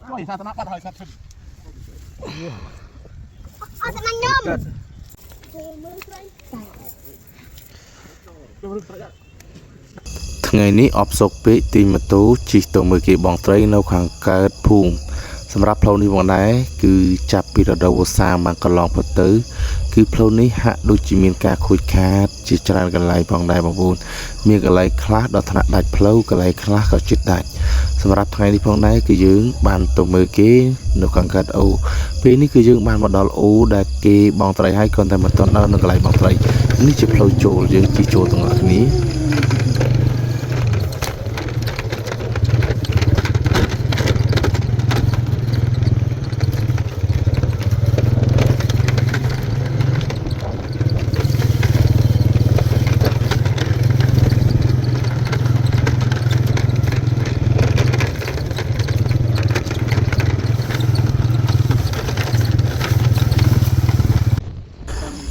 ជួយសាសនាបាត់ហើយសាច់ឈឹងអត់តែញោមថ្ងៃនេះអបសុកពេកទីម៉ូតូជិះទៅមើលគេបងត្រីនៅខាងកើតភូមិសម្រាប់ផ្លូវនេះផងដែរគឺចាប់ពីរដូវវស្សាមកកន្លងផុតទៅគឺផ្លូវនេះហាក់ដូចជាមានការខូចខាតជាច្រើនកន្លែងផងដែរបងប្អូនមានកន្លែងខ្លះដល់ថ្នាក់ដាច់ផ្លូវកន្លែងខ្លះក៏ជិតដាច់សម្រាប់ថ្ងៃនេះផងដែរគឺយើងបានទៅមើលគេនៅខាងកើតអូពេលនេះគឺយើងបានមកដល់អូដែលគេបងត្រីឲ្យគ្រាន់តែមិនទាន់ដល់នៅកន្លែងបងត្រីនេះជាផ្លូវចូលយើងជិះចូលទាំងអស់គ្នា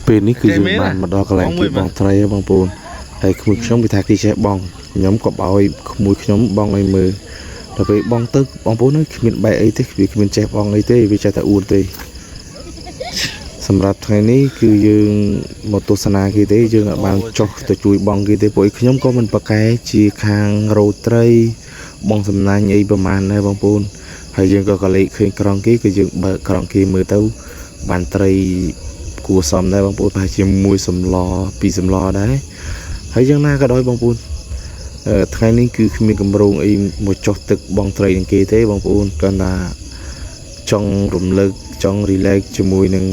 ពេលនេះគឺយើងបានមកដល់កន្លែងគេបងត្រីបងប្អូនហើយក្មួយខ្ញុំវាថាគេចេះបងខ្ញុំក៏បោយក្មួយខ្ញុំបងឲ្យមើលដល់ពេលបងទៅបងប្អូនហ្នឹងគ្មានបែកអីទេវាគ្មានចេះបងអីទេវាចេះតែអួតទេសម្រាប់ថ្ងៃនេះគឺយើងមកទស្សនាគេទេយើងអាចបានចុះទៅជួយបងគេទេព្រោះខ្ញុំក៏មិនប្រកែជាខាងរោត្រីបងសំណាញ់អីប្រហែលដែរបងប្អូនហើយយើងក៏កលេចឃើញក្រងគេគឺយើងបើកក្រងគេមើលទៅបានត្រីគួរសមដែរបងប្អូនប្រហែលជាមួយសម្លពីរសម្លដែរហើយយ៉ាងណាក៏ដោយបងប្អូនថ្ងៃនេះគឺគ្មានកម្រងអីមកចុះទឹកបងត្រីនឹងគេទេបងប្អូនគ្រាន់តែចង់រំលឹកចង់ relax ជាមួយនឹង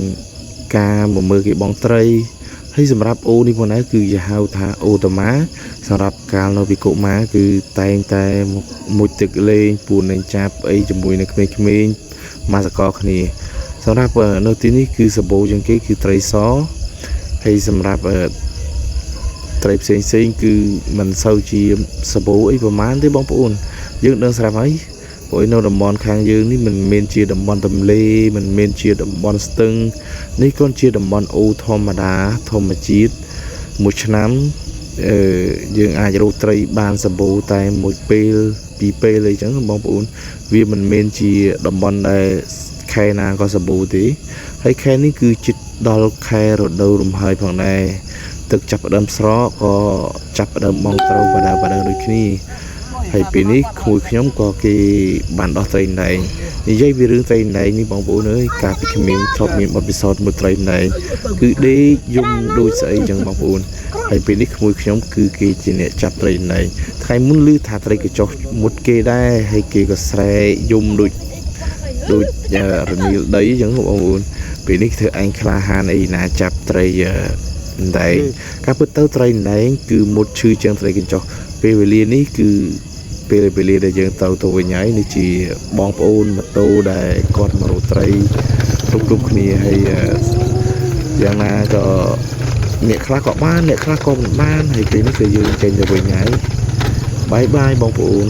ការមកមើលគេបងត្រីហើយសម្រាប់អូនេះផងដែរគឺគេហៅថាអូតាម៉ាសម្រាប់កាលនៅពីកុមារគឺតែងតែមុជទឹកលេងពួននឹងចាប់អីជាមួយនឹងក្មេងៗមកសកលគ្នាសម្រាប់នៅទីនេះគឺសម្បូរជាងគេគឺត្រីសហើយសម្រាប់ត្រីផ្សេងគឺមិនសូវជាសម្បូរអីប្រហែលទេបងប្អូនយើងដឹងស្រាប់ហើយព្រោះនៅតំបន់ខាងយើងនេះមិនមែនជាតំបន់ទន្លេមិនមែនជាតំបន់ស្ទឹងនេះគ្រាន់ជាតំបន់អូធម្មតាធម្មជាតិមួយឆ្នាំយើងអាចរកត្រីបានសម្បូរតែមួយពេលពីរពេលអីចឹងបងប្អូនវាមិនមែនជាតំបន់ដែលខែណាក៏សម្បូរទេហើយខែនេះគឺជិតដល់ខែរដូវរំហើយផងដែរទឹកចាប់ផ្ដើមស្រកក៏ចាប់ផ្ដើមបងត្រូវបដើដូចគ្នាហើយពេលនេះក្មួយខ្ញុំក៏គេបានដោះត្រីដែងនិយាយពីរឿងត្រីដែងនេះបងប្អូនអើយកាលពីក្មេងធ្លាប់មានបទពិសោធន៍មើលត្រីដែងគឺដេកយំដូចស្អីចឹងបងប្អូនហើយពេលនេះក្មួយខ្ញុំគឺគេជាអ្នកចាប់ត្រីដែងថ្ងៃមុនឮថាត្រីកញ្ចុះមុតគេដែរហើយគេក៏ស្រែកយំដូចរនីលដីអញ្ចឹងបងប្អូនពេលនេះធ្វើអញក្លាហានអីណាចាប់ត្រីដែងការពិតទៅត្រីដែងគឺមុតឈឺជាងត្រីកញ្ចុះពេលវេលានេះគឺពេលវេលាដែលយើងទៅវិញហើយនេះជាបងប្អូនម៉ូតូដែលគាត់មករកត្រីគ្រប់គ្នាហើយយ៉ាងណាក៏អ្នកខ្លះក៏បានអ្នកខ្លះក៏មិនបានហើយពេលនេះគឺយើងចេញទៅវិញហើយបាយបងប្អូន